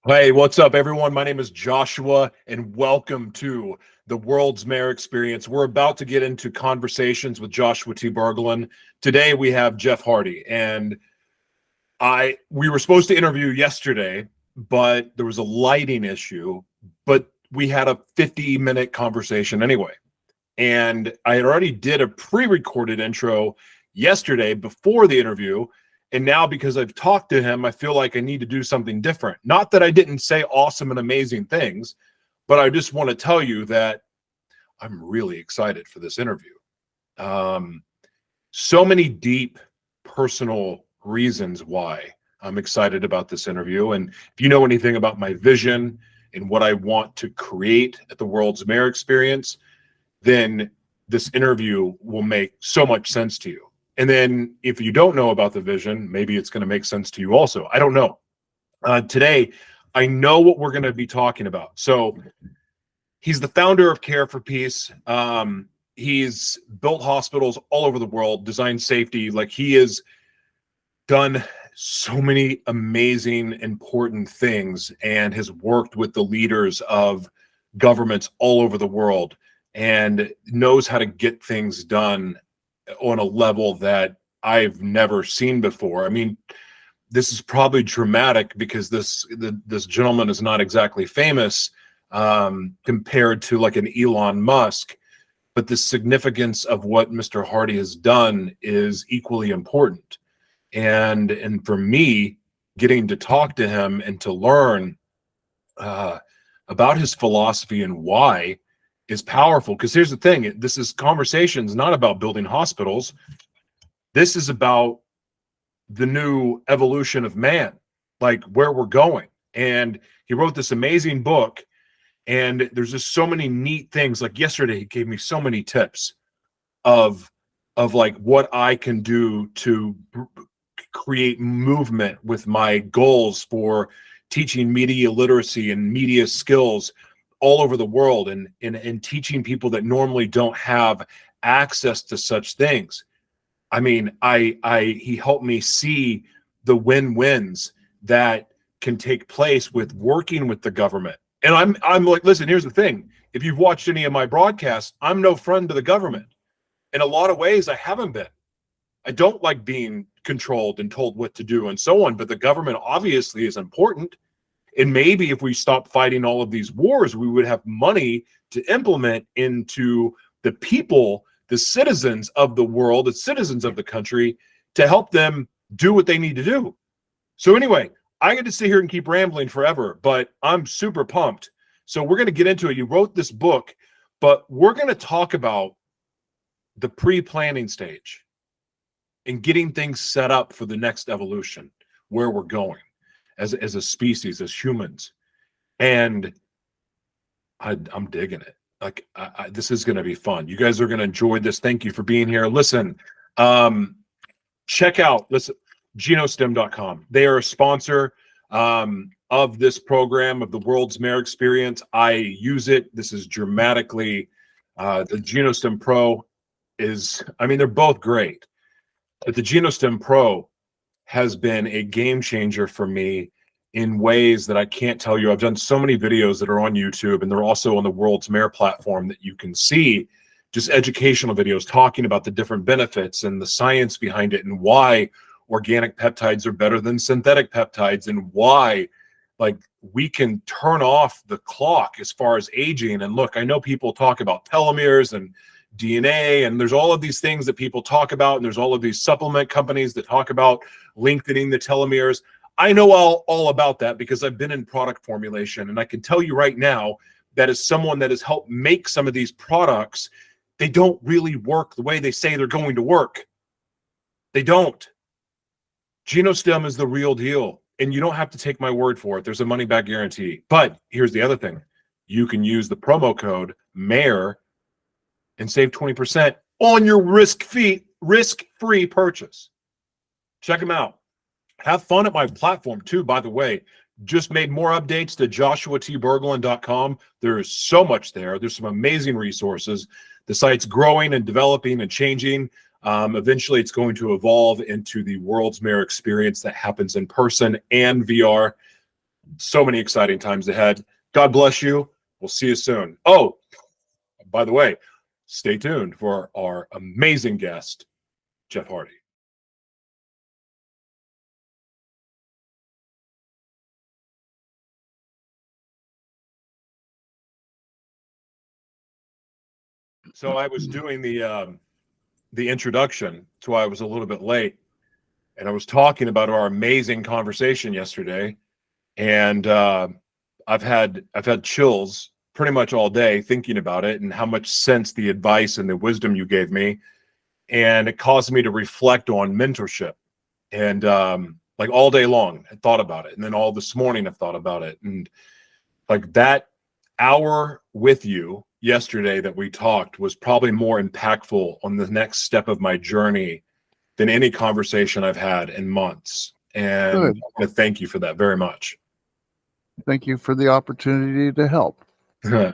Hey, what's up, everyone? My name is Joshua, and welcome to the World's Mayor Experience. We're about to get into conversations with Joshua T Berglan. Today, we have Jeff Hardy, and we were supposed to interview yesterday, but there was a lighting issue. But we had a 50-minute conversation anyway, and I had already did a pre-recorded intro yesterday before the interview. And now, because I've talked to him, I feel like I need to do something different. Not that I didn't say awesome and amazing things, but I just want to tell you that I'm really excited for this interview. So many deep personal reasons why I'm excited about this interview. And if you know anything about my vision and what I want to create at the World's Mayor Experience, then this interview will make so much sense to you. And then if you don't know about the vision, maybe it's going to make sense to you also. I don't know. Today, I know what we're going to be talking about. So he's the founder of Care for Peace. He's built hospitals all over the world, designed safety. Like, he has done so many amazing, important things and has worked with the leaders of governments all over the world and knows how to get things done on a level that I've never seen before. I mean, this is probably dramatic because this gentleman is not exactly famous compared to like an Elon Musk, but the significance of what Mr. Hardy has done is equally important. And for me, getting to talk to him and to learn about his philosophy and why is powerful. Because here's the thing, this is conversations not about building hospitals. This is about the new evolution of man, like where we're going. And he wrote this amazing book, and there's just so many neat things. Like yesterday, he gave me so many tips of like what I can do to create movement with my goals for teaching media literacy and media skills all over the world, and teaching people that normally don't have access to such things. I mean, he helped me see the win-wins that can take place with working with the government. And I'm like, listen, here's the thing. If you've watched any of my broadcasts, I'm no friend to the government. In a lot of ways, I haven't been. I don't like being controlled and told what to do and so on, but the government obviously is important. And maybe if we stopped fighting all of these wars, we would have money to implement into the people, the citizens of the world, the citizens of the country, to help them do what they need to do. So anyway, I get to sit here and keep rambling forever, but I'm super pumped. So we're going to get into it. You wrote this book, but we're going to talk about the pre-planning stage and getting things set up for the next evolution, where we're going as a species, as humans. And I'm digging it. Like, this is going to be fun. You guys are going to enjoy this. Thank you for being here. Listen, check out genostem.com. They are a sponsor of this program, of the World's Mayor Experience. I use it. This is dramatically, the Genostem Pro is, I mean, they're both great, but the Genostem Pro has been a game changer for me in ways that I can't tell you. I've done so many videos that are on YouTube, and they're also on the World's Mayor platform that you can see, just educational videos talking about the different benefits and the science behind it, and why organic peptides are better than synthetic peptides, and why, like, we can turn off the clock as far as aging. And look, I know people talk about telomeres and DNA, and there's all of these things that people talk about, and there's all of these supplement companies that talk about lengthening the telomeres. I know all about that because I've been in product formulation, and I can tell you right now that as someone that has helped make some of these products, they don't really work the way they say they're going to work. They don't. Genostem is the real deal, and you don't have to take my word for it. There's a money-back guarantee. But here's the other thing. You can use the promo code MAYOR and save 20% on your risk-free purchase. Check them out. Have fun at my platform too, by the way. Just made more updates to joshuatberglan.com. There is so much there. There's some amazing resources. The site's growing and developing and changing. Eventually, it's going to evolve into the World's Mayor Experience that happens in person and VR. So many exciting times ahead. God bless you. We'll see you soon. Oh, by the way, stay tuned for our amazing guest, Jeff Hardy. So I was doing the introduction, so I was a little bit late, and I was talking about our amazing conversation yesterday, and I've had chills pretty much all day thinking about it and how much sense the advice and the wisdom you gave me, and it caused me to reflect on mentorship, and like all day long I thought about it, and then all this morning I've thought about it, and like that hour with you yesterday that we talked was probably more impactful on the next step of my journey than any conversation I've had in months. And Good. thank you for that very much. Thank you for the opportunity to help.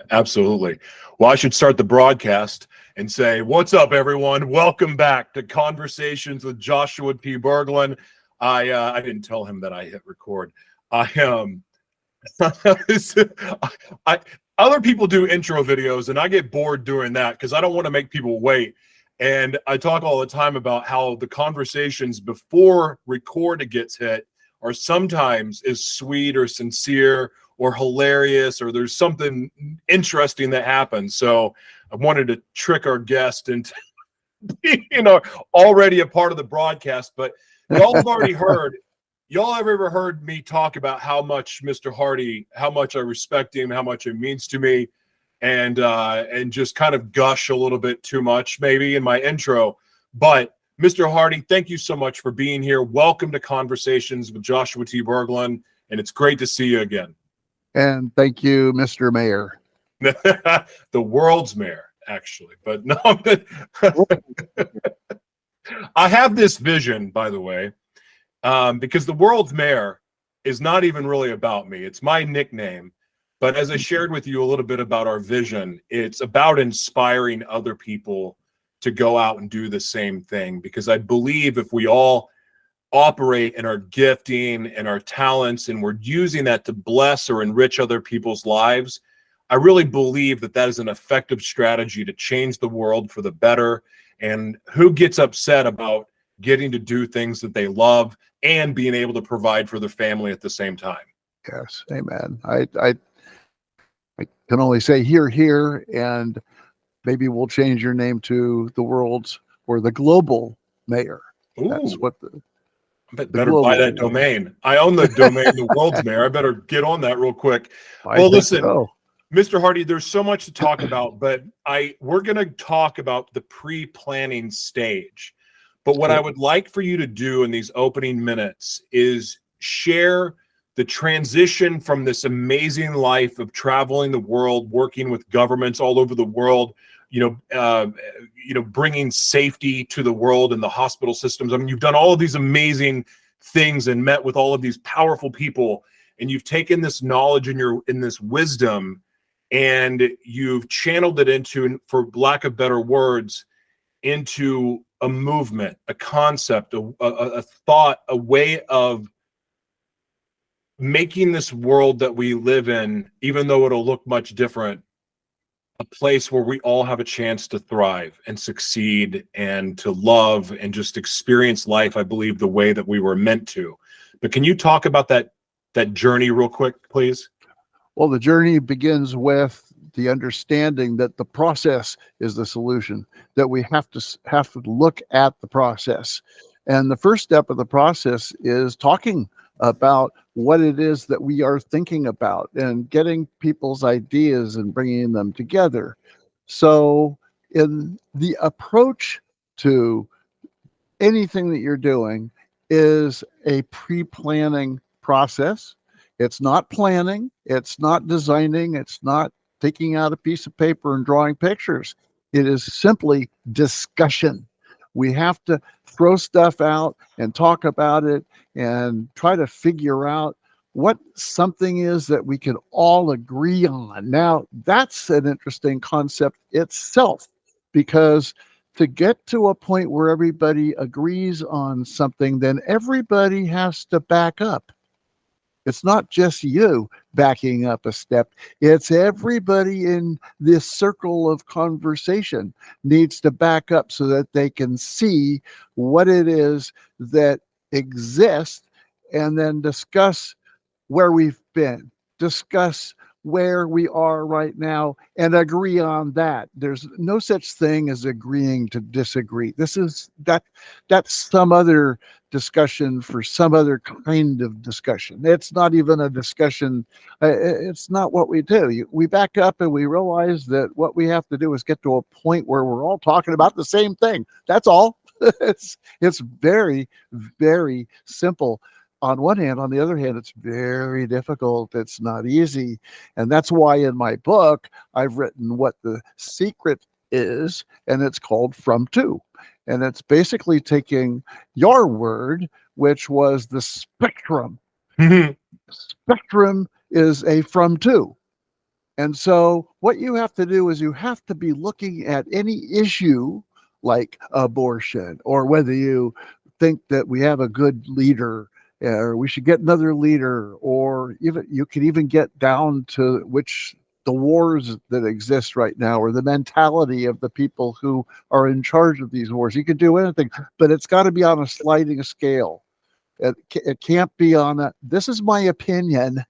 Absolutely. Well, I should start the broadcast and say, what's up, everyone? Welcome back to Conversations with Joshua T Berglan. I didn't tell him that I hit record. I other people do intro videos, and I get bored doing that because I don't want to make people wait. And I talk all the time about how the conversations before record gets hit are sometimes as sweet or sincere or hilarious, or there's something interesting that happens. So I wanted to trick our guest into being, already a part of the broadcast. But y'all have already heard. Y'all have ever heard me talk about how much Mr. Hardy, how much I respect him, how much it means to me, and just kind of gush a little bit too much maybe in my intro. But Mr. Hardy, thank you so much for being here. Welcome to Conversations with Joshua T. Berglan, and it's great to see you again. And thank you, Mr. Mayor. The world's mayor, actually. But no, I have this vision, by the way, because the world's mayor is not even really about me. It's my nickname. But as I shared with you a little bit about our vision, it's about inspiring other people to go out and do the same thing. Because I believe if we all operate in our gifting and our talents, and we're using that to bless or enrich other people's lives, I really believe that that is an effective strategy to change the world for the better. And who gets upset about getting to do things that they love and being able to provide for their family at the same time? Yes, amen. I can only say here, and maybe we'll change your name to the world's or the global mayor. That's Ooh, what I the better buy global that domain. I own the domain, the world's mayor. I better get on that real quick. I Well, think listen, so. Mr. Hardy, there's so much to talk about, but we're going to talk about the pre-planning stage. But what I would like for you to do in these opening minutes is share the transition from this amazing life of traveling the world, working with governments all over the world, bringing safety to the world and the hospital systems. I mean, you've done all of these amazing things and met with all of these powerful people, and you've taken this knowledge and this wisdom, and you've channeled it into, for lack of better words, into a movement, a concept, a thought, a way of making this world that we live in, even though it'll look much different, a place where we all have a chance to thrive and succeed and to love and just experience life, I believe, the way that we were meant to. But can you talk about that journey real quick, please? Well, the journey begins with the understanding that the process is the solution, that we have to look at the process. And the first step of the process is talking about what it is that we are thinking about and getting people's ideas and bringing them together. So in the approach to anything that you're doing is a pre-planning process. It's not planning, it's not designing, it's not taking out a piece of paper and drawing pictures. It is simply discussion. We have to throw stuff out and talk about it and try to figure out what something is that we can all agree on. Now, that's an interesting concept itself, because to get to a point where everybody agrees on something, then everybody has to back up. It's not just you backing up a step. It's everybody in this circle of conversation needs to back up so that they can see what it is that exists, and then discuss where we've been, discuss where we are right now, and agree on that. There's no such thing as agreeing to disagree. That's some other discussion for some other kind of discussion. It's not even a discussion. It's not what we do. We back up and we realize that what we have to do is get to a point where we're all talking about the same thing. That's all. It's very, very simple on one hand. On the other hand, it's very difficult. It's not easy. And that's why in my book, I've written what the secret is, and it's called From To. And it's basically taking your word, which was the spectrum. Spectrum is a from to. And so what you have to do is you have to be looking at any issue like abortion, or whether you think that we have a good leader, or we should get another leader, or even you can even get down to which the wars that exist right now, or the mentality of the people who are in charge of these wars. You can do anything, but it's got to be on a sliding scale. It can't be on a, this is my opinion,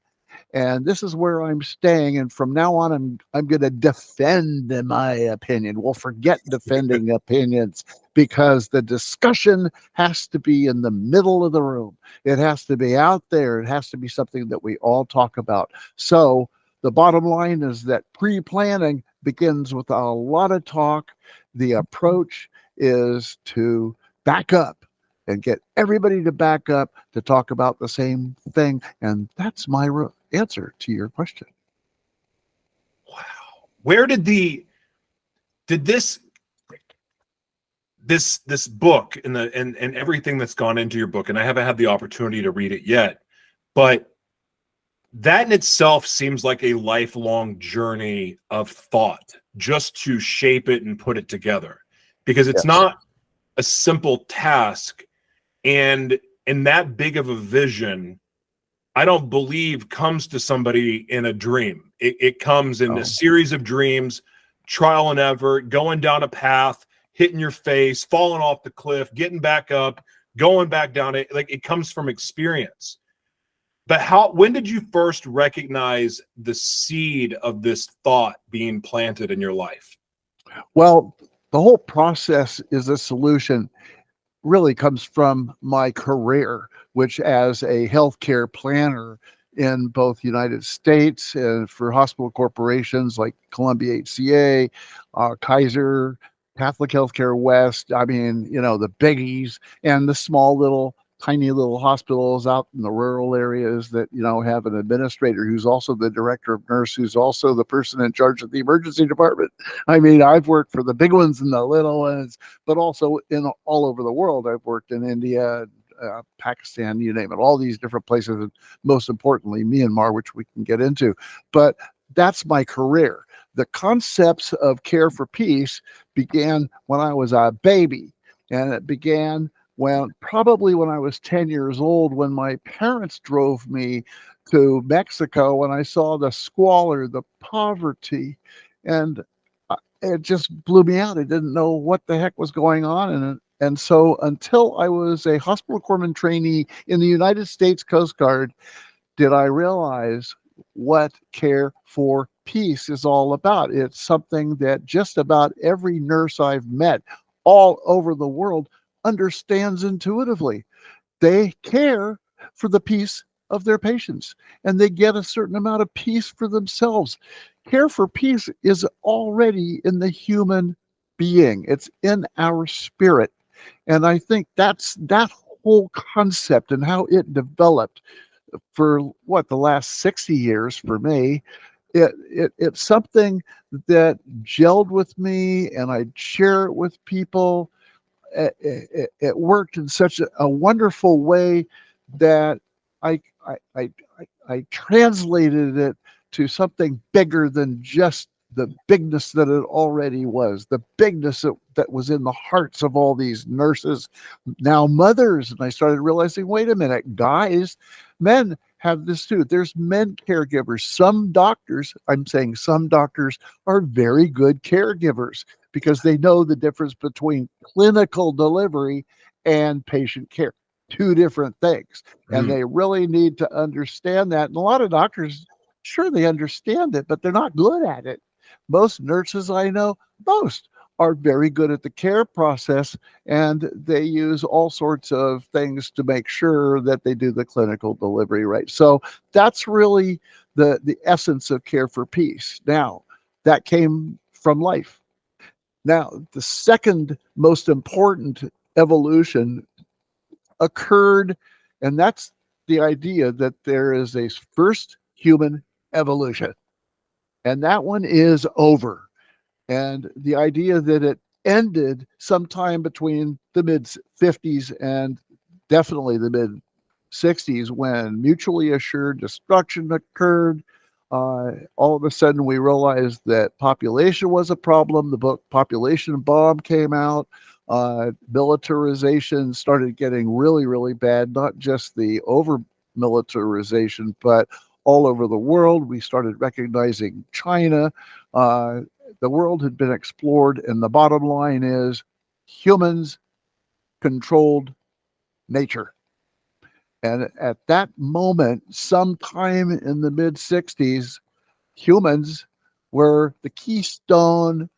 and this is where I'm staying, and from now on I'm going to defend my opinion. Well, forget defending opinions, because the discussion has to be in the middle of the room. It has to be out there. It has to be something that we all talk about. So the bottom line is that pre-planning begins with a lot of talk. The approach is to back up and get everybody to back up to talk about the same thing. And that's my answer to your question. Wow. Where did this book and everything that's gone into your book, and I haven't had the opportunity to read it yet, but that in itself seems like a lifelong journey of thought just to shape it and put it together, because it's not a simple task. And that big of a vision, I don't believe comes to somebody in a dream. It comes in a series of dreams, trial and error, going down a path, hitting your face, falling off the cliff, getting back up, going back down it. Like, it comes from experience. But when did you first recognize the seed of this thought being planted in your life? Well, the whole process is a solution. Really comes from my career, which as a healthcare planner in both United States and for hospital corporations like Columbia HCA, Kaiser, Catholic Healthcare West, I mean, the biggies, and the small little tiny little hospitals out in the rural areas that have an administrator who's also the director of nurse, who's also the person in charge of the emergency department. I mean, I've worked for the big ones and the little ones, but also in all over the world. I've worked in India, Pakistan, you name it, all these different places, and most importantly Myanmar, which we can get into. But that's my career. The concepts of care for peace began when I was a baby, and it began probably when I was 10 years old, when my parents drove me to Mexico, and I saw the squalor, the poverty, and it just blew me out. I didn't know what the heck was going on. And so until I was a hospital corpsman trainee in the United States Coast Guard, did I realize what care for peace is all about. It's something that just about every nurse I've met all over the world understands intuitively. They care for the peace of their patients, and they get a certain amount of peace for themselves. Care for peace is already in the human being. It's in our spirit. And I think that's that whole concept and how it developed for the last 60 years for me. It's something that gelled with me, and I share it with people. It worked in such a wonderful way that I translated it to something bigger than just the bigness that it already was, the bigness that was in the hearts of all these nurses, now mothers. And I started realizing, wait a minute, guys, men have this too. There's men caregivers. Some doctors, I'm saying some doctors, are very good caregivers because they know the difference between clinical delivery and patient care. Two different things. And Mm. they really need to understand that. And a lot of doctors, sure, they understand it, but they're not good at it. Most nurses I know, most are very good at the care process, and they use all sorts of things to make sure that they do the clinical delivery right. So that's really the essence of Care for Peace. Now, that came from life. Now, the second most important evolution occurred, and that's the idea that there is a first human evolution, and that one is over. And the idea that it ended sometime between the mid 50s and definitely the mid 60s when mutually assured destruction occurred. All of a sudden, we realized that population was a problem. The book Population Bomb came out. Militarization started getting really, really bad, not just the over militarization, but all over the world. We started recognizing China. Uh, the world had been explored, and the bottom line is humans controlled nature. And at that moment, sometime in the mid 60s, humans were the keystone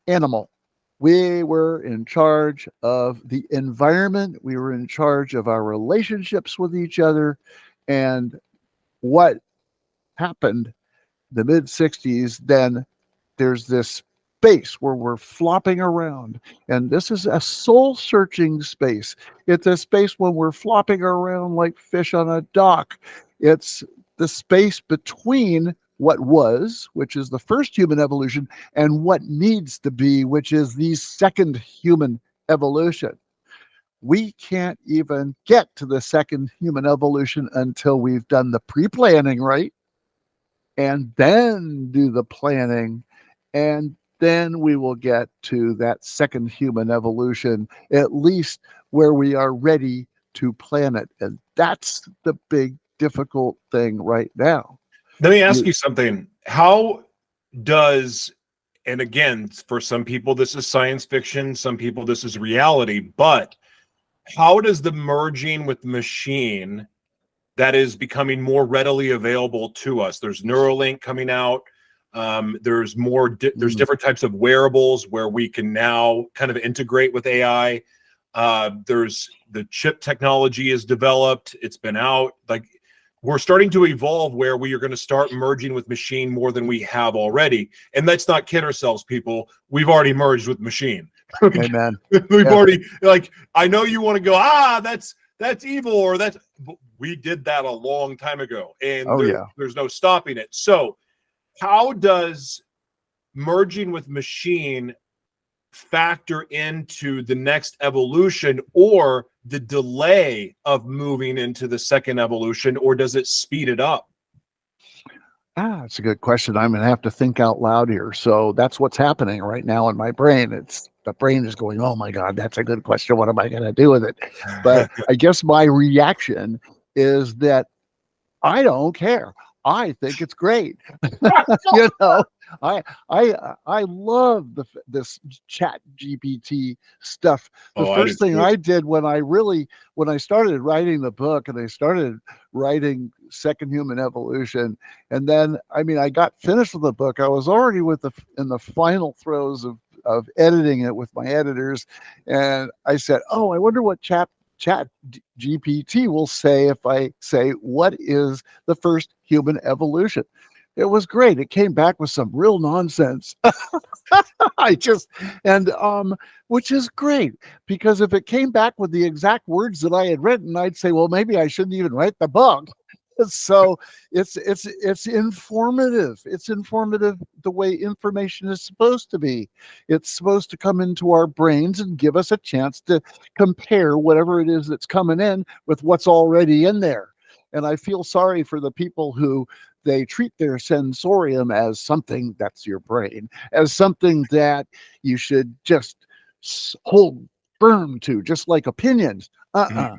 animal. We were in charge of the environment, we were in charge of our relationships with each other. And what happened the mid 60s, then there's this space where we're flopping around. And this is a soul searching space. It's a space when we're flopping around like fish on a dock. It's the space between what was, which is the first human evolution, and what needs to be, which is the second human evolution. We can't even get to the second human evolution until we've done the pre planning right and then do the planning, and then we will get to that second human evolution, at least where we are ready to plan it. And that's the big difficult thing right now. Let me ask You, you something. How does, and again, for some people, this is science fiction, some people, this is reality, but how does the merging with the machine that is becoming more readily available to us? There's Neuralink coming out. There's there's different types of wearables where we can now kind of integrate with AI. There's the chip technology is developed. It's been out. Like, we're starting to evolve where we are going to start merging with machine more than we have already. And let's not kid ourselves, people. We've already merged with machine. amen. We've Yeah. already, like, I know you want to go, that's evil, or that's, we did that a long time ago, and Oh, yeah. there's no stopping it. So how does merging with machine factor into the next evolution, or the delay of moving into the second evolution, or does it speed it up? It's a good question. I'm going to have to think out loud here. So that's what's happening right now in my brain. It's the brain is going, oh my God, that's a good question. What am I going to do with it? But I guess my reaction is that I don't care. I think it's great. you know, I love this chat GPT stuff. The Oh, I first did thing too. I did when I started writing the book and I started writing Second Human Evolution, and then I got finished with the book. I was already in the final throes of editing it with my editors, and I said, "Oh, I wonder what chat GPT will say if I say, what is the first human evolution?" It was great. It came back with some real nonsense. I just, and, which is great because if it came back with the exact words that I had written, I'd say, well, maybe I shouldn't even write the book. So it's informative. It's informative the way information is supposed to be. It's supposed to come into our brains and give us a chance to compare whatever it is that's coming in with what's already in there. And I feel sorry for the people who they treat their sensorium as something that's your brain, as something that you should just hold firm to, just like opinions. I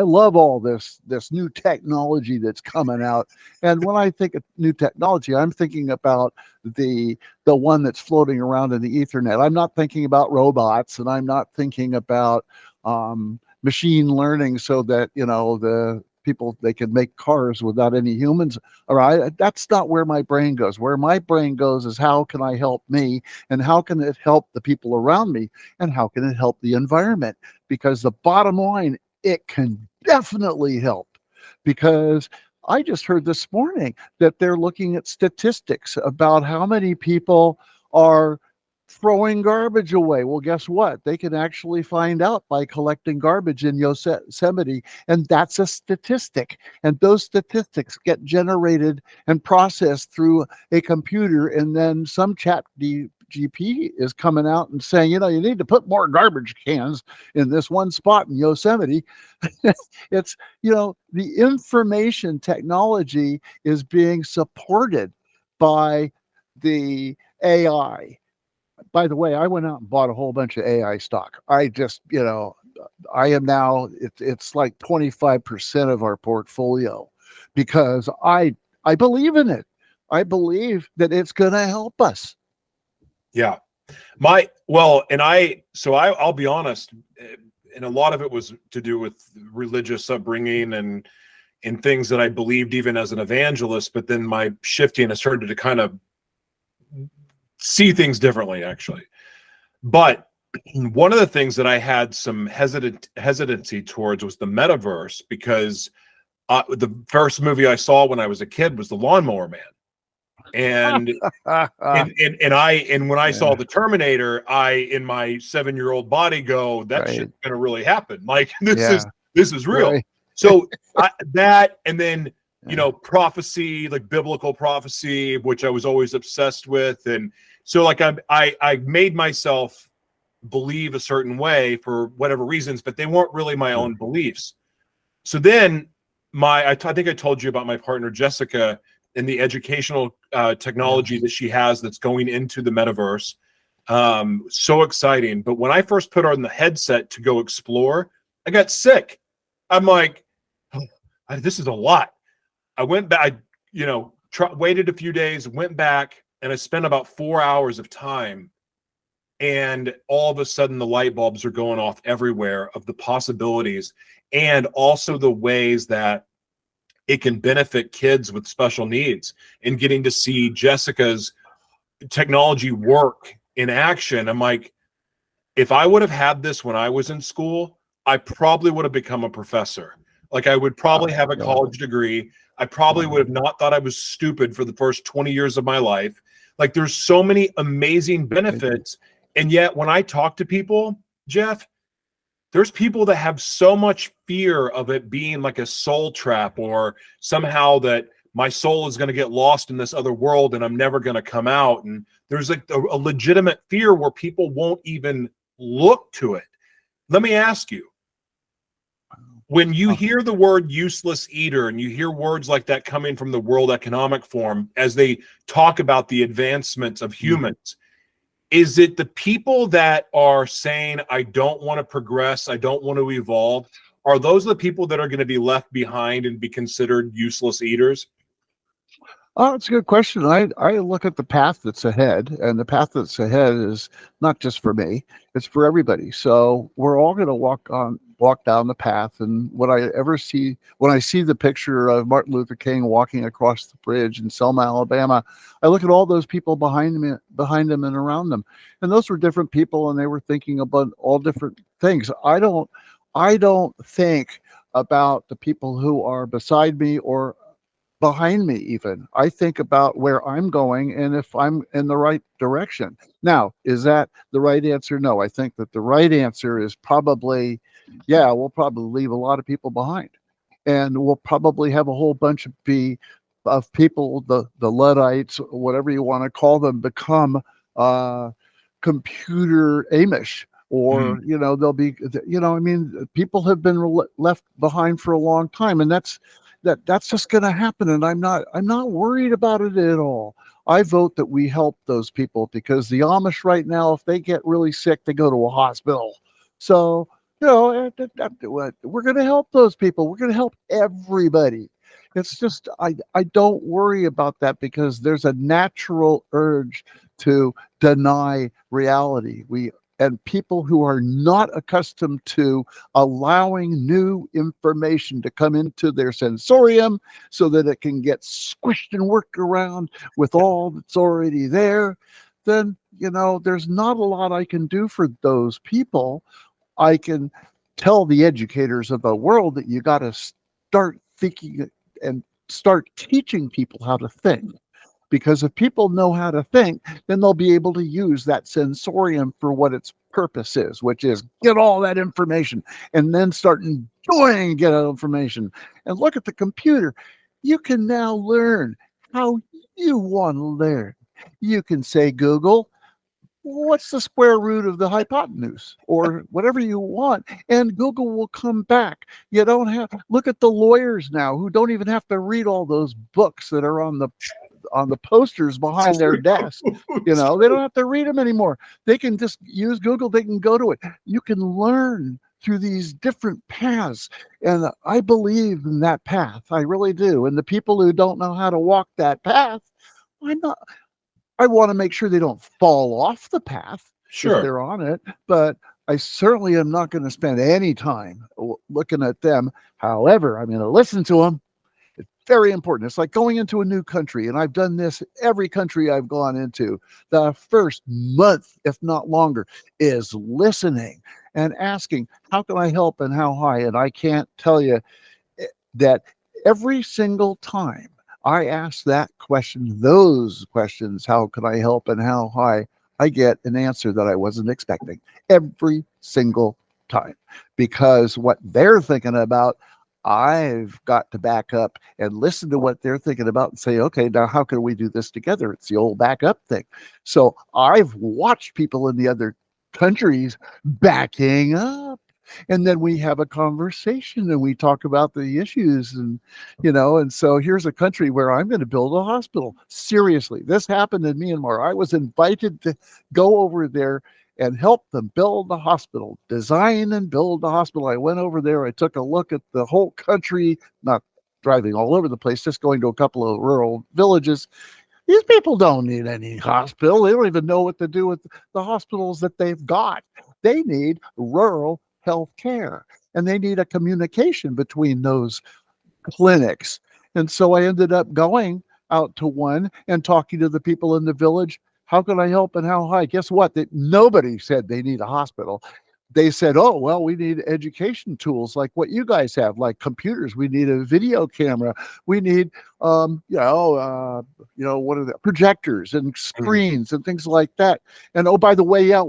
love all this new technology that's coming out. And when I think of new technology, I'm thinking about the one that's floating around in the Ethernet. I'm not thinking about robots, and I'm not thinking about machine learning, so that the people, they can make cars without any humans. All right, that's not where my brain goes. Where my brain goes is, how can I help me, and how can it help the people around me, and how can it help the environment? Because the bottom line, it can definitely help. Because I just heard this morning that they're looking at statistics about how many people are throwing garbage away. Well, guess what? They can actually find out by collecting garbage in Yosemite, and that's a statistic. And those statistics get generated and processed through a computer, and then some chat GP is coming out and saying, you need to put more garbage cans in this one spot in Yosemite. It's, the information technology is being supported by the AI. By the way, I went out and bought a whole bunch of AI stock. I just, I am now, it's like 25% of our portfolio, because I believe in it. I believe that it's going to help us. Yeah. I'll be honest, and a lot of it was to do with religious upbringing and things that I believed even as an evangelist, but then my shifting, I started to kind of see things differently, actually. But one of the things that I had some hesitancy towards was the metaverse, because the first movie I saw when I was a kid was The Lawnmower Man. And when I saw the Terminator, in my 7-year-old body go, that shit's gonna really happen. Like, this is real. Right. So that, and then prophecy, like biblical prophecy, which I was always obsessed with, and so like I made myself believe a certain way for whatever reasons, but they weren't really my own beliefs. So then I think I told you about my partner Jessica and the educational technology that she has that's going into the metaverse. So exciting. But when I first put on the headset to go explore, I got sick. I'm like, this is a lot. I went back, waited a few days, went back, and I spent about 4 hours of time. And all of a sudden, the light bulbs are going off everywhere of the possibilities, and also the ways that it can benefit kids with special needs, and getting to see Jessica's technology work in action. I'm like, if I would have had this when I was in school, I probably would have become a professor. Like, I would probably have a college degree. I probably would have not thought I was stupid for the first 20 years of my life. Like, there's so many amazing benefits. And yet when I talk to people, Jeff, there's people that have so much fear of it being like a soul trap, or somehow that my soul is going to get lost in this other world and I'm never going to come out. And there's like a legitimate fear where people won't even look to it. Let me ask you, when you hear the word useless eater, and you hear words like that coming from the World Economic Forum as they talk about the advancements of humans, is it the people that are saying, I don't want to progress, I don't want to evolve? Are those the people that are going to be left behind and be considered useless eaters? Oh, it's a good question. I look at the path that's ahead, and the path that's ahead is not just for me, it's for everybody. So we're all going to walk down the path. And when I see the picture of Martin Luther King walking across the bridge in Selma, Alabama, I look at all those people behind him and around them. And those were different people, and they were thinking about all different things. I don't think about the people who are beside me or behind me even. I think about where I'm going and if I'm in the right direction. Now, is that the right answer? No, I think that the right answer is probably, we'll probably leave a lot of people behind. And we'll probably have a whole bunch of people, the Luddites, whatever you want to call them, become computer Amish. Or, they'll be, people have been left behind for a long time. And that's just going to happen, and I'm not worried about it at all. I vote that we help those people, because the Amish right now, if they get really sick, they go to a hospital. So, we're going to help those people. We're going to help everybody. It's just, I don't worry about that, because there's a natural urge to deny reality. And people who are not accustomed to allowing new information to come into their sensorium so that it can get squished and worked around with all that's already there, then, there's not a lot I can do for those people. I can tell the educators of the world that you got to start thinking and start teaching people how to think. Because if people know how to think, then they'll be able to use that sensorium for what its purpose is, which is get all that information and then start enjoying get that information. And look at the computer. You can now learn how you want to learn. You can say, Google, what's the square root of the hypotenuse, or whatever you want, and Google will come back. You don't have to look at the lawyers now, who don't even have to read all those books that are on the posters behind their desk. They don't have to read them anymore. They can just use Google. They can go to it. You can learn through these different paths, and I believe in that path. I really do. And the people who don't know how to walk that path, I want to make sure they don't fall off the path if they're on it, but I certainly am not going to spend any time looking at them. However, I'm going to listen to them. It's very important. It's like going into a new country, and I've done this every country I've gone into. The first month, if not longer, is listening and asking, how can I help and how high? And I can't tell you that every single time I ask that question, those questions, how can I help and how high, I get an answer that I wasn't expecting every single time. Because what they're thinking about, I've got to back up and listen to what they're thinking about and say, okay, now how can we do this together? It's the old backup thing. So I've watched people in the other countries backing up. And then we have a conversation and we talk about the issues, and so here's a country where I'm going to build a hospital. Seriously, this happened in Myanmar. I was invited to go over there and help them build a hospital, design and build a hospital. I went over there. I took a look at the whole country, not driving all over the place, just going to a couple of rural villages. These people don't need any hospital. They don't even know what to do with the hospitals that they've got. They need rural health care, and they need a communication between those clinics. And so I ended up going out to one and talking to the people in the village. How can I help and how high? Guess what? Nobody said they need a hospital. They said, oh, well, we need education tools like what you guys have, like computers. We need a video camera. We need, what are the projectors and screens and things like that. And oh, by the way, it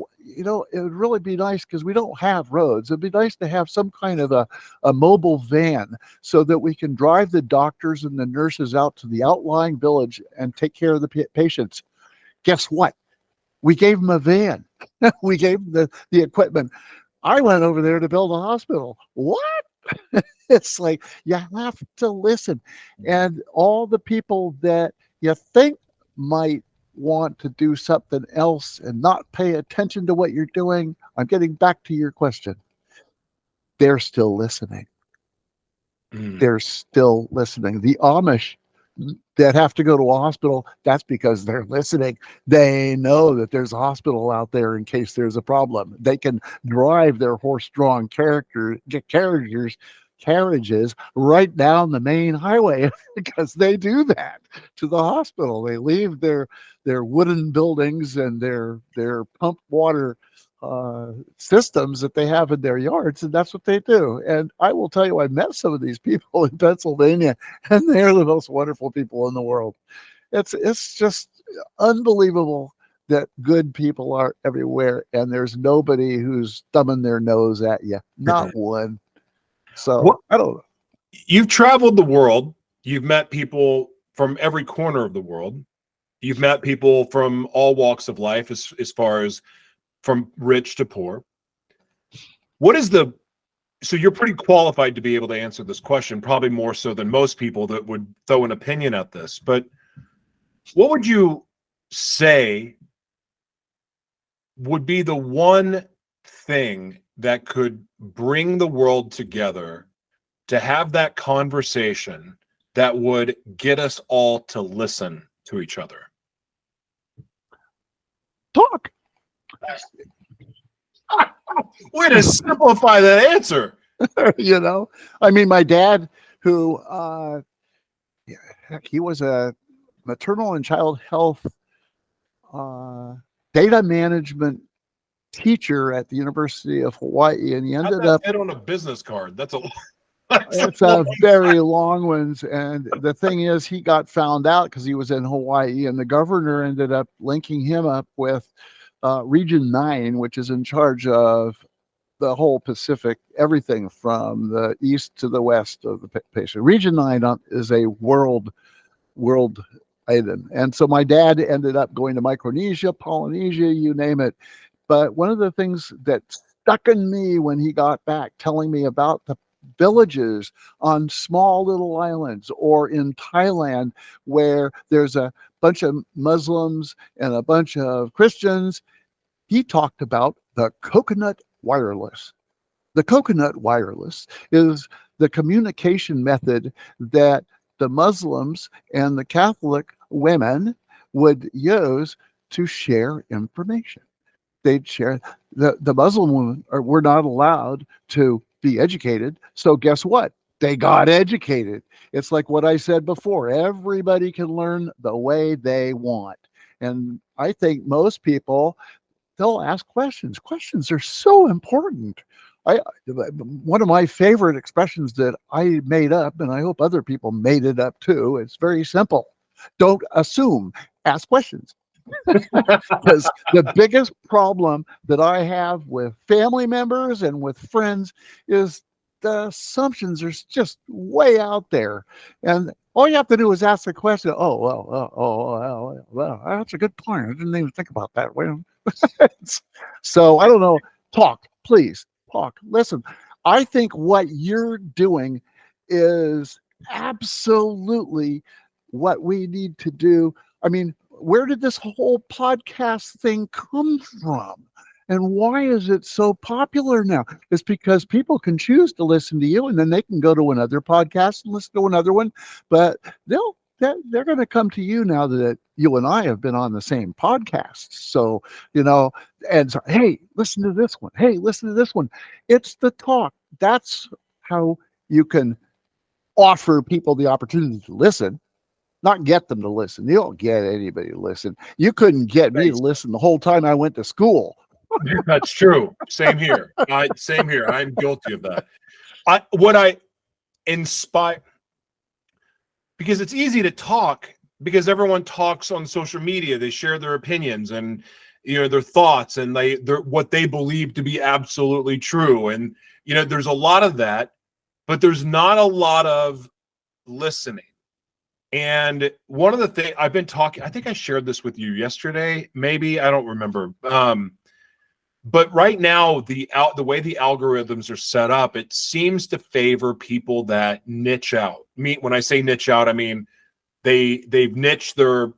would really be nice, because we don't have roads. It'd be nice to have some kind of a mobile van so that we can drive the doctors and the nurses out to the outlying village and take care of the patients. Guess what? We gave them a van. We gave them the equipment. I went over there to build a hospital. What? It's like, you have to listen. And all the people that you think might want to do something else and not pay attention to what you're doing, I'm getting back to your question. They're still listening. They're still listening. The Amish that have to go to a hospital, that's because they're listening. They know that there's a hospital out there in case there's a problem. They can drive their horse-drawn carriages right down the main highway because they do that to the hospital. They leave their wooden buildings and their pumped water systems that they have in their yards, and that's what they do. And I will tell you, I met some of these people in Pennsylvania, and they're the most wonderful people in the world. It's just unbelievable that good people are everywhere, and there's nobody who's thumbing their nose at you. Not one. So I don't know. You've traveled the world. You've met people from every corner of the world. You've met people from all walks of life, as far as from rich to poor. So you're pretty qualified to be able to answer this question, probably more so than most people that would throw an opinion at this. But what would you say would be the one thing that could bring the world together to have that conversation that would get us all to listen to each other? Talk. Way to simplify that answer. You know, I mean, my dad, who he was a maternal and child health data management teacher at the University of Hawaii, and he How'd ended that up. fit on a business card? That's a It's a very long ones, and the thing is, he got found out because he was in Hawaii, and the governor ended up linking him up with Region 9, which is in charge of the whole Pacific, everything from the east to the west of the Pacific. Region 9 is a world item. And so my dad ended up going to Micronesia, Polynesia, you name it. But one of the things that stuck in me when he got back, telling me about the villages on small little islands, or in Thailand where there's a bunch of Muslims and a bunch of Christians, he talked about the coconut wireless. The coconut wireless is the communication method that the Muslims and the Catholic women would use to share information. They'd share. The Muslim women were not allowed to be educated. So guess what? They got educated. It's like what I said before. Everybody can learn the way they want. And I think most people, they'll ask questions. Questions are so important. One of my favorite expressions that I made up, and I hope other people made it up too, it's very simple. Don't assume, ask questions. Because the biggest problem that I have with family members and with friends is the assumptions are just way out there. And all you have to do is ask the question, well, that's a good point. I didn't even think about that. Well, so I don't know. Talk, please. Talk. Listen, I think what you're doing is absolutely what we need to do. I mean, where did this whole podcast thing come from? And why is it so popular now? It's because people can choose to listen to you, and then they can go to another podcast and listen to another one. But they're going to come to you now that you and I have been on the same podcast. So, and so, hey, listen to this one. Hey, listen to this one. It's the talk. That's how you can offer people the opportunity to listen, not get them to listen. You don't get anybody to listen. You couldn't get me to listen the whole time I went to school. That's true. Same here. Same here. I'm guilty of that. What I inspire, because it's easy to talk because everyone talks on social media. They share their opinions and their thoughts, and they're what they believe to be absolutely true. And there's a lot of that, but there's not a lot of listening. And one of the things I've been talking, I think I shared this with you yesterday, maybe, I don't remember. But right now, the way the algorithms are set up, it seems to favor people that niche out. When I say niche out, I mean they've niched their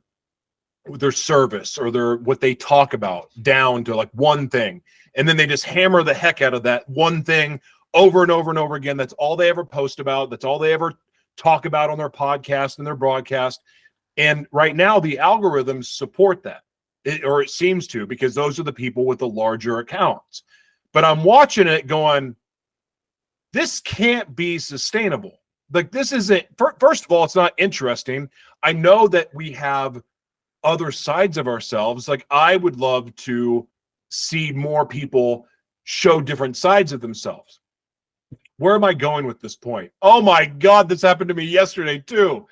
service or what they talk about down to like one thing, and then they just hammer the heck out of that one thing over and over and over again. That's all they ever post about. That's all they ever talk about on their podcast and their broadcast. And right now the algorithms support that, or it seems to, because those are the people with the larger accounts. But I'm watching it going, this can't be sustainable. Like, this isn't, first of all, it's not interesting. I know that we have other sides of ourselves. Like, I would love to see more people show different sides of themselves. Where am I going with this point? Oh my God, this happened to me yesterday too.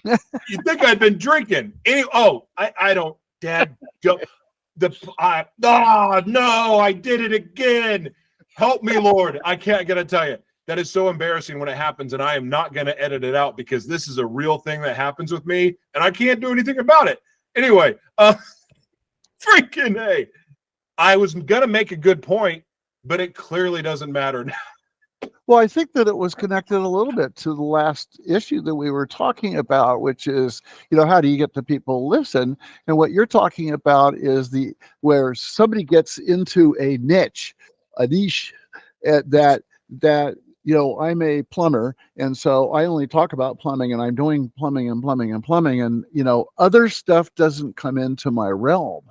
You think I'd been drinking? I don't, Dad. No, I did it again. Help me, Lord. I gotta tell you, that is so embarrassing when it happens, and I am not gonna edit it out because this is a real thing that happens with me, and I can't do anything about it. Anyway, freaking hey. I was gonna make a good point, but it clearly doesn't matter now. Well, I think that it was connected a little bit to the last issue that we were talking about, which is, how do you get the people to listen? And what you're talking about is where somebody gets into a niche that I'm a plumber, and so I only talk about plumbing, and I'm doing plumbing and plumbing and plumbing, and other stuff doesn't come into my realm.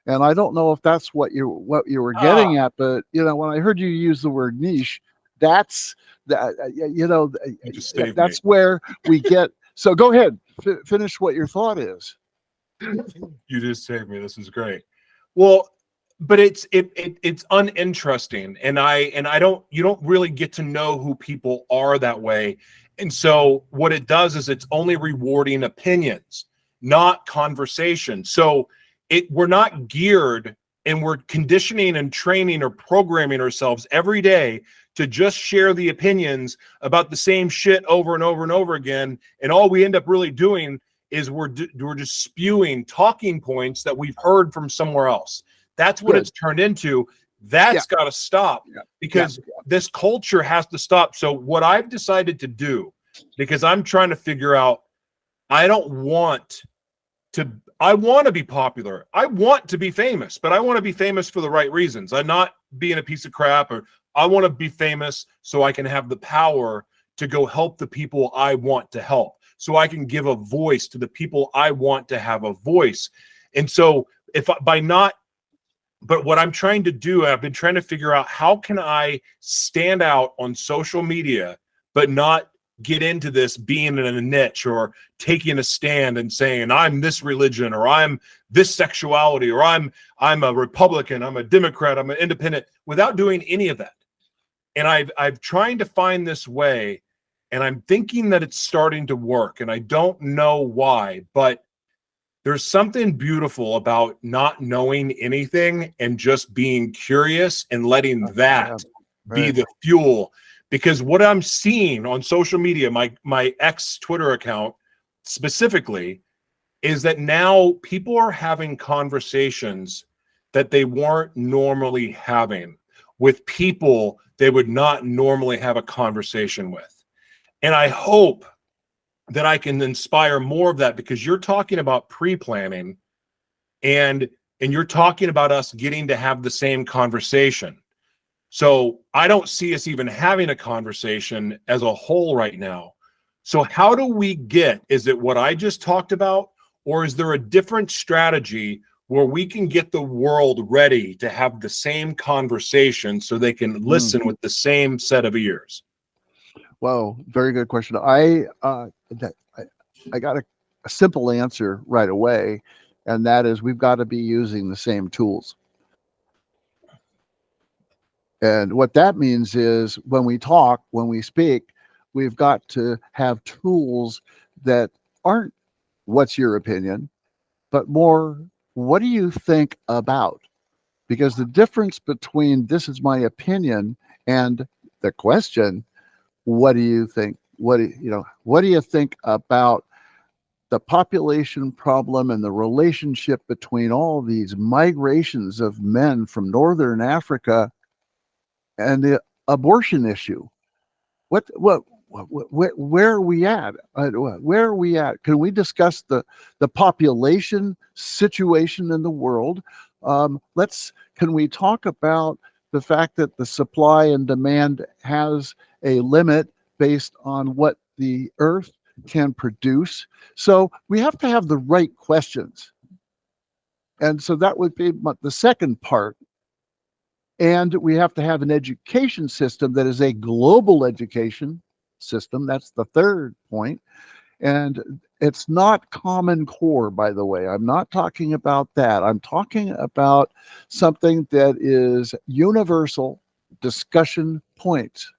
And I don't know if that's what you were Ah, getting at, but when I heard you use the word niche, that's that you just saved me. that's where we get. So go ahead, finish what your thought is. You just saved me. This is great. Well, but it's uninteresting, and I don't you don't really get to know who people are that way. And so what it does is it's only rewarding opinions, not conversation. So we're not geared, and we're conditioning and training or programming ourselves every day to just share the opinions about the same shit over and over and over again. And all we end up really doing is we're just spewing talking points that we've heard from somewhere else. That's what Good. it's turned into. Yeah. That's got to stop, Yeah. because this culture has to stop. So what I've decided to do, because I'm trying to figure out, I don't want to, I want to be popular. I want to be famous, but I want to be famous for the right reasons. I'm not being a piece of crap, or I want to be famous so I can have the power to go help the people I want to help, so I can give a voice to the people I want to have a voice. And so but what I'm trying to do, I've been trying to figure out, how can I stand out on social media, but not get into this being in a niche or taking a stand and saying I'm this religion, or I'm this sexuality, or I'm a Republican, I'm a Democrat, I'm an independent, without doing any of that. And I've trying to find this way, and I'm thinking that it's starting to work, and I don't know why, but there's something beautiful about not knowing anything and just being curious and letting that Yeah. be Right. the fuel. Because what I'm seeing on social media, my ex Twitter account specifically, is that now people are having conversations that they weren't normally having with people they would not normally have a conversation with. And I hope that I can inspire more of that, because you're talking about pre-planning, and you're talking about us getting to have the same conversation. So I don't see us even having a conversation as a whole right now. So how do we is it what I just talked about, or is there a different strategy where we can get the world ready to have the same conversation so they can Mm. listen with the same set of ears? Well, very good question. I got a simple answer right away, and that is we've got to be using the same tools. And what that means is when we talk, when we speak, we've got to have tools that aren't what's your opinion, but more what do you think about? Because the difference between this is my opinion and the question, what do you think? What do you think about the population problem and the relationship between all these migrations of men from northern Africa and the abortion issue? Where are we at? Where are we at? Can we discuss the population situation in the world? Can we talk about the fact that the supply and demand has a limit based on what the earth can produce? So we have to have the right questions. And so that would be the second part. And we have to have an education system that is a global education system. That's the third point. And it's not Common Core, by the way. I'm not talking about that. I'm talking about something that is universal discussion points.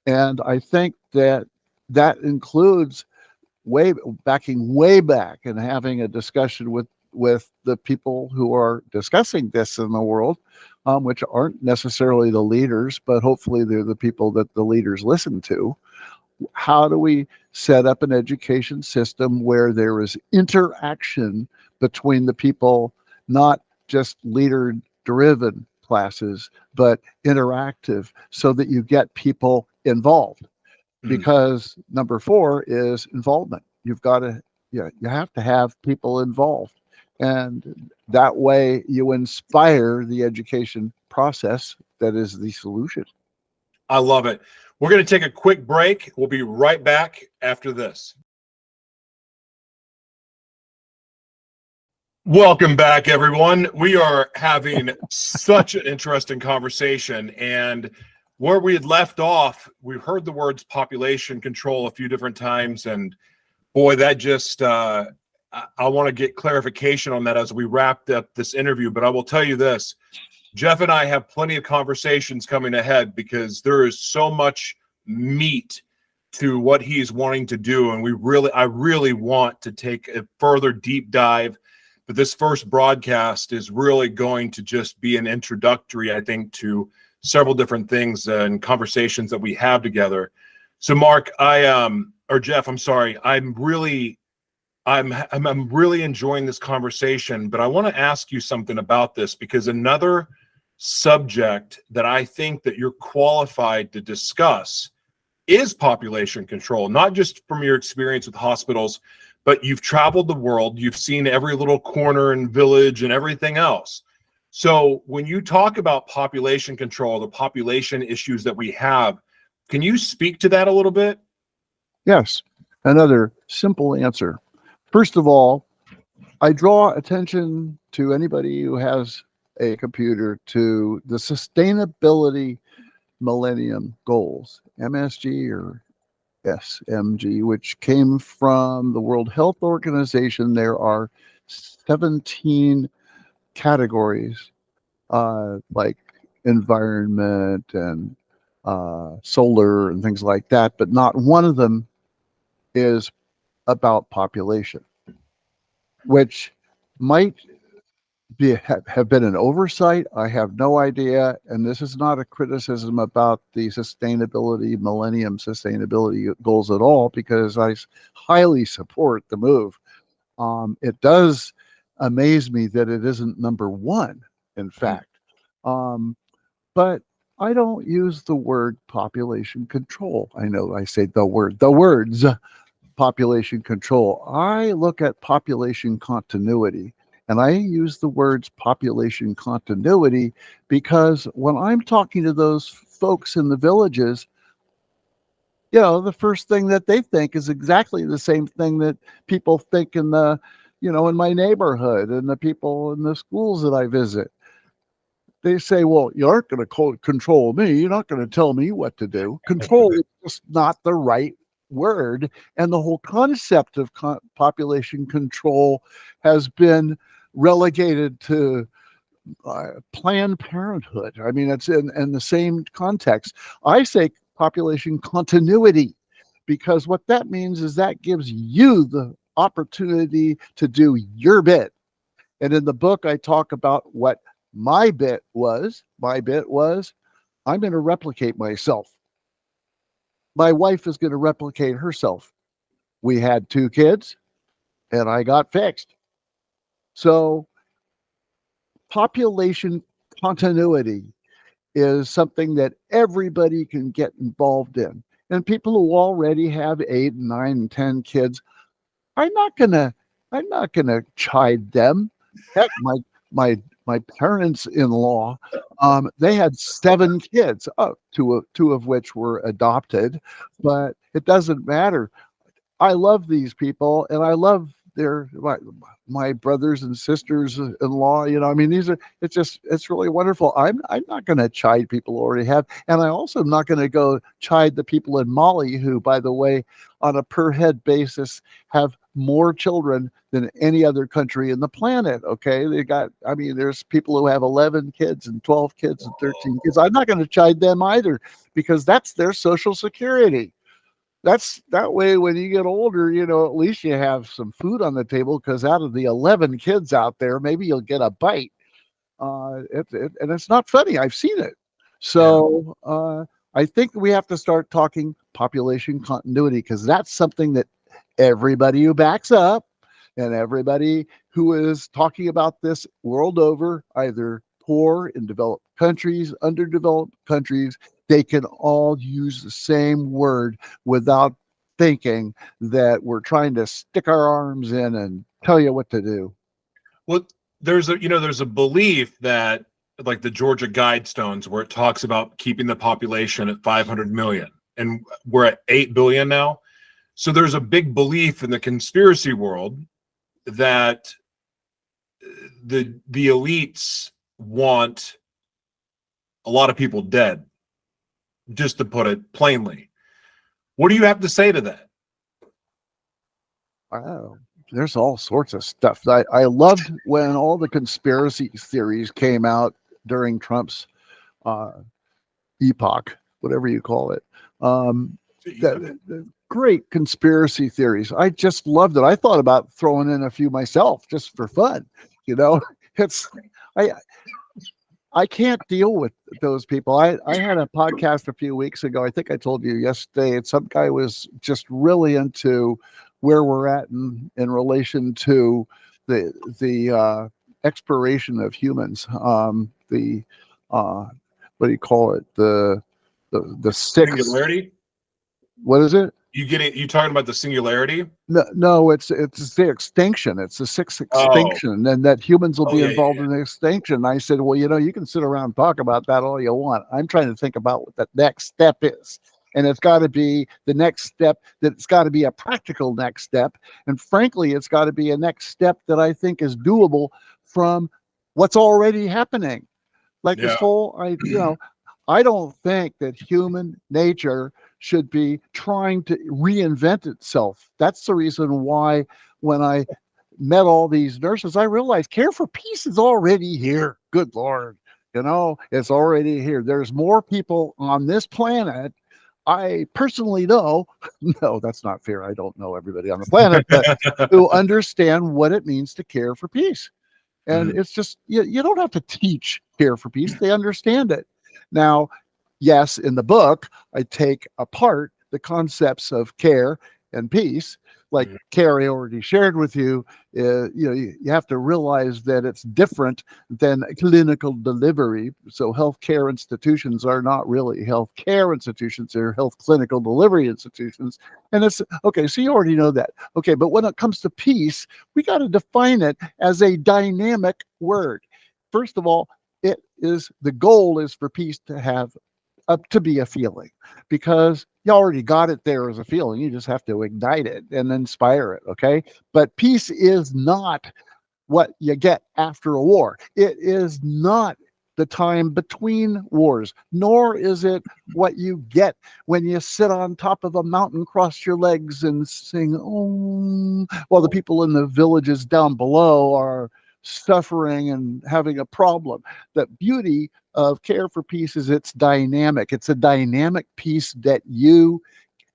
And I think that that includes backing way back and having a discussion with the people who are discussing this in the world, which aren't necessarily the leaders, but hopefully they're the people that the leaders listen to. How do we set up an education system where there is interaction between the people, not just leader driven classes, but interactive so that you get people involved. Mm. Because number 4 is involvement. You've got to, you have to have people involved. And that way you inspire the education process that is the solution. I love it. We're going to take a quick break. We'll be right back after this. Welcome back, everyone. We are having such an interesting conversation. And where we had left off, we heard the words population control a few different times. And boy, that just, I want to get clarification on that as we wrapped up this interview. But I will tell you this, Jeff and I have plenty of conversations coming ahead because there is so much meat to what he's wanting to do. And I really want to take a further deep dive. But this first broadcast is really going to just be an introductory, I think, to several different things and conversations that we have together. So Mark, or Jeff, I'm sorry, I'm really enjoying this conversation, but I want to ask you something about this, because another subject that I think that you're qualified to discuss is population control, not just from your experience with hospitals, but you've traveled the world, you've seen every little corner and village and everything else. So when you talk about population control, the population issues that we have, can you speak to that a little bit? Yes. Another simple answer. First of all, I draw attention to anybody who has a computer to the sustainability millennium goals, MSG or SMG, which came from the World Health Organization. There are 17 categories, like environment and solar and things like that, but not one of them is about population, which might have been an oversight. I have no idea. And this is not a criticism about the millennium sustainability goals at all, because I highly support the move. It does amaze me that it isn't number 1, in fact. But I don't use the word population control. I know I say the words population control. I look at population continuity. And I use the words population continuity because when I'm talking to those folks in the villages, the first thing that they think is exactly the same thing that people think in in my neighborhood and the people in the schools that I visit. They say, well, you aren't going to control me. You're not going to tell me what to do. Control is just not the right word. And the whole concept of population control has been relegated to Planned Parenthood. I mean, it's in the same context. I say population continuity, because what that means is that gives you the opportunity to do your bit. And in the book, I talk about what my bit was. My bit was, I'm going to replicate myself. My wife is going to replicate herself. We had 2 kids and I got fixed. So population continuity is something that everybody can get involved in. And people who already have 8, 9, and 10 kids, I'm not gonna chide them. Heck, my parents-in-law, they had 7 kids, two of which were adopted, but it doesn't matter. I love these people, and I love my brothers and sisters in law. I mean, it's really wonderful. I'm not going to chide people who already have, and I also am not going to go chide the people in Mali who, by the way, on a per head basis, have more children than any other country in the planet. Okay, there's people who have 11 kids and 12 kids and 13 kids. I'm not going to chide them either, because that's their social security. That way, when you get older, at least you have some food on the table, because out of the 11 kids out there, maybe you'll get a bite. And it's not funny. I've seen it. So I think we have to start talking population continuity, because that's something that everybody who backs up and everybody who is talking about this world over, either poor in developed countries, underdeveloped countries, they can all use the same word without thinking that we're trying to stick our arms in and tell you what to do. Well, there's a belief that, like the Georgia Guidestones, where it talks about keeping the population at 500 million, and we're at 8 billion now. So there's a big belief in the conspiracy world that the elites want a lot of people dead, just to put it plainly. What do you have to say to that? Wow. There's all sorts of stuff. I loved when all the conspiracy theories came out during Trump's uh, epoch, whatever you call it. The great conspiracy theories. I just loved it. I thought about throwing in a few myself just for fun. You know, it's I I can't deal with those people. I had a podcast a few weeks ago. I think I told you yesterday. And some guy was just really into where we're at in relation to the exploration of humans. The what do you call it? The sixth. Singularity? What is it? You talking about the singularity? No, it's the extinction. It's the sixth Oh, extinction, and that humans will be yeah, involved in the extinction. I said, well, you can sit around and talk about that all you want. I'm trying to think about what the next step is, and it's got to be the next step. That it's got to be a practical next step, and frankly, it's got to be a next step that I think is doable from what's already happening. Like this yeah. whole, I don't think that human nature should be trying to reinvent itself. That's the reason why when I met all these nurses, I realized care for peace is already here. Good Lord. It's already here. There's more people on this planet. I personally know, no, that's not fair. I don't know everybody on the planet, but who understand what it means to care for peace. And Mhm. it's just, you don't have to teach care for peace. They understand it. Now, yes, in the book, I take apart the concepts of care and peace. Like Mhm. care I already shared with you, you have to realize that it's different than clinical delivery. So healthcare institutions are not really healthcare institutions; they're health clinical delivery institutions. And it's okay. So you already know that. Okay, but when it comes to peace, we got to define it as a dynamic word. First of all, the goal is for peace to have to be a feeling, because you already got it there as a feeling. You just have to ignite it and inspire it. Okay. But peace is not what you get after a war. It is not the time between wars, nor is it what you get when you sit on top of a mountain, cross your legs, and sing, oh, while the people in the villages down below are suffering and having a problem. The beauty of care for peace is it's dynamic. It's a dynamic peace that you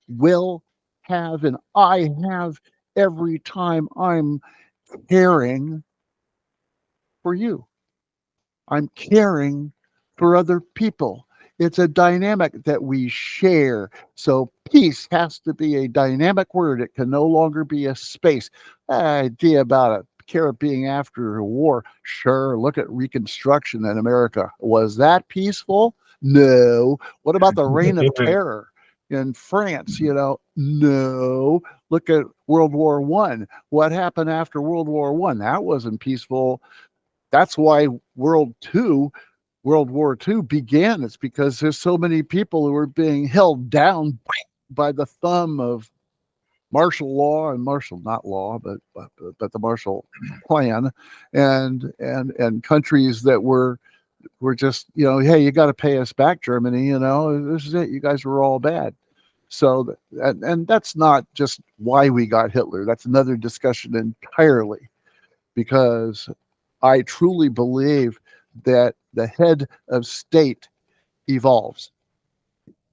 will have, and I have every time I'm caring for you. I'm caring for other people. It's a dynamic that we share. So peace has to be a dynamic word. It can no longer be a space. Idea about it. Care of being after a war. Sure, look at Reconstruction in America. Was that peaceful? No. What about the Reign of Terror in France? No. Look at World War One. What happened after World War One? That wasn't peaceful. That's why World War II began. It's because there's so many people who were being held down by the thumb of martial law and martial not law, but the Marshall Plan, and countries that were just, hey, you got to pay us back, Germany. This is it. You guys were all bad. So and that's not just why we got Hitler. That's another discussion entirely, because I truly believe that the head of state evolves.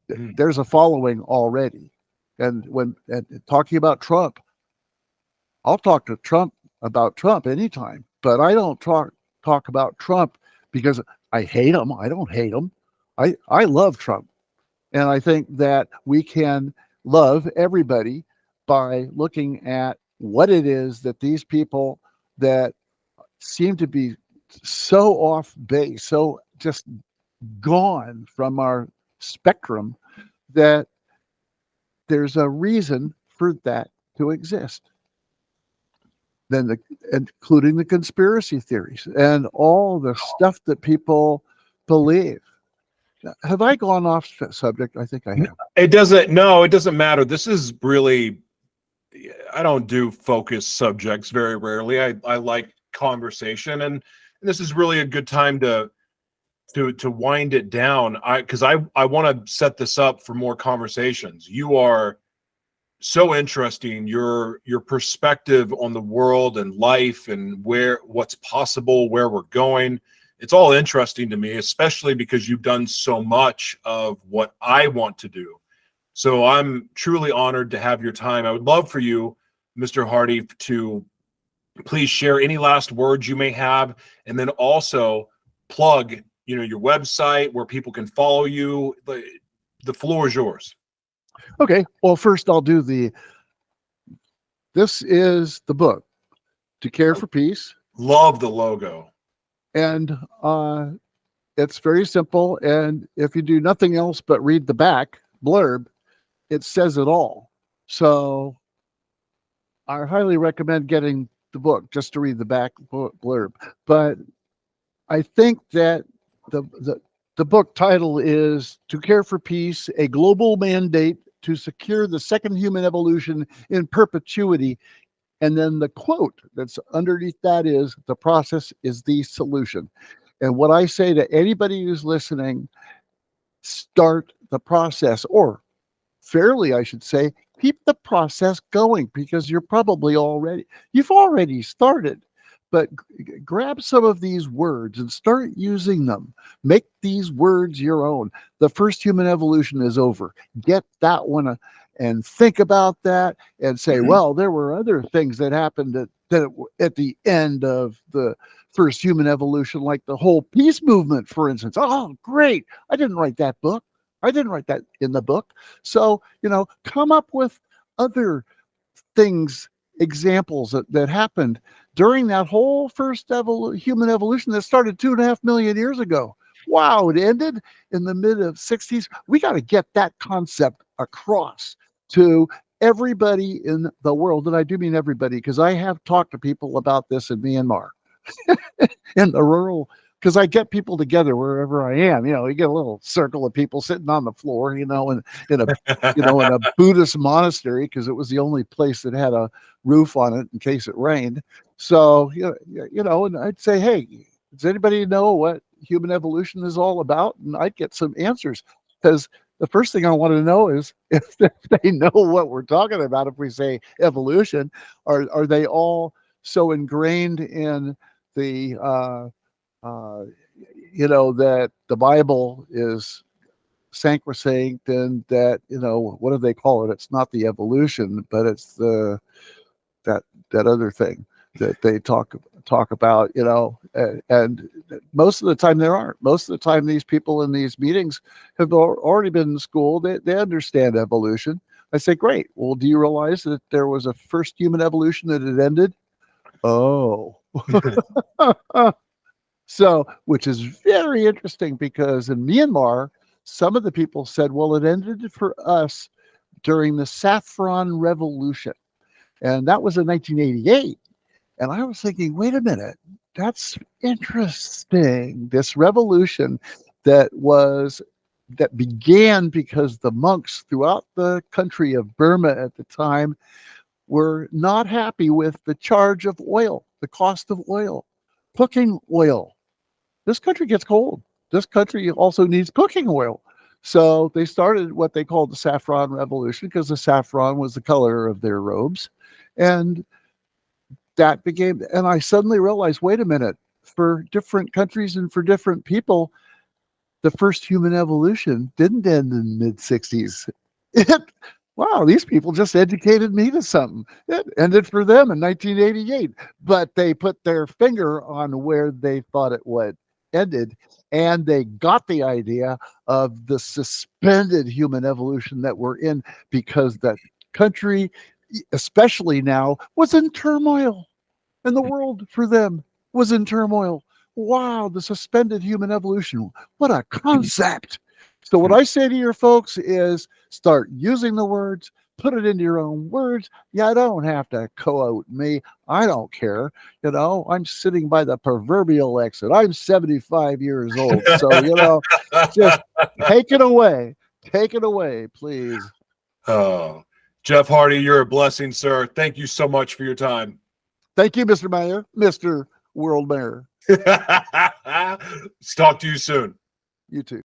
Mhm. There's a following already. And when talking about Trump, I'll talk to Trump about Trump anytime, but I don't talk about Trump because I hate him. I don't hate him. I love Trump. And I think that we can love everybody by looking at what it is that these people that seem to be so off base, so just gone from our spectrum that there's a reason for that to exist. Then including the conspiracy theories and all the stuff that people believe. Have I gone off subject? I think I have. It doesn't matter. This is really, I don't do focused subjects very rarely. I like conversation, and this is really a good time to wind it down. Because I want to set this up for more conversations. You are so interesting. Your perspective on the world and life and what's possible, where we're going. It's all interesting to me, especially because you've done so much of what I want to do. So I'm truly honored to have your time. I would love for you, Mr. Hardy, to please share any last words you may have, and then also plug, your website where people can follow you. The floor is yours. Okay. Well, first I'll do this is the book, To Care for Peace. Love the logo. And it's very simple. And if you do nothing else but read the back blurb, it says it all. So I highly recommend getting the book just to read the back blurb. But I think that the book title is To Care for Peace, a global mandate to secure the second human evolution in perpetuity. And then the quote that's underneath that is, the process is the solution. And what I say to anybody who's listening, start the process, or fairly, I should say, keep the process going, because you've already started. But grab some of these words and start using them. Make these words your own. The first human evolution is over. Get that one and think about that and say, well, there were other things that happened at the end of the first human evolution, like the whole peace movement, for instance. Oh, great. I didn't write that book. I didn't write that in the book. So, come up with other things, examples that happened during that whole first human evolution that started 2.5 million years ago. Wow, it ended in the mid-60s. We got to get that concept across to everybody in the world. And I do mean everybody, because I have talked to people about this in Myanmar, in the rural, because I get people together wherever I am. You get a little circle of people sitting on the floor, in a Buddhist monastery, because it was the only place that had a roof on it in case it rained. So, and I'd say, hey, does anybody know what human evolution is all about? And I'd get some answers, because the first thing I want to know is if they know what we're talking about. If we say evolution, are they all so ingrained in the that the Bible is sacrosanct, and that, what do they call it? It's not the evolution, but it's that other thing that they talk about, and most of the time there aren't. Most of the time these people in these meetings have already been in school. They understand evolution. I say, great. Well, do you realize that there was a first human evolution that had ended? Oh. So, which is very interesting, because in Myanmar, some of the people said, well, it ended for us during the Saffron Revolution. And that was in 1988. And I was thinking, wait a minute, that's interesting. This revolution that began because the monks throughout the country of Burma at the time were not happy with the charge of oil, the cost of oil, cooking oil. This country gets cold. This country also needs cooking oil. So they started what they called the Saffron Revolution, because the saffron was the color of their robes. And and I suddenly realized, wait a minute, for different countries and for different people, the first human evolution didn't end in the mid-60s. Wow, these people just educated me to something. It ended for them in 1988, but they put their finger on where they thought it would ended, and they got the idea of the suspended human evolution that we're in, because that country, especially now, was in turmoil, and the world for them was in turmoil. wow, the suspended human evolution. What a concept. So what I say to your folks is start using the words, put it into your own words. Yeah, I don't have to quote me. I don't care. You know, I'm sitting by the proverbial exit. I'm 75 years old. So, you know, just take it away. Take it away, please. Oh, Jeff Hardy, you're a blessing, sir. Thank you so much for your time. Thank you, Mr. Mayor, Mr. World Mayor. Talk to you soon. You too.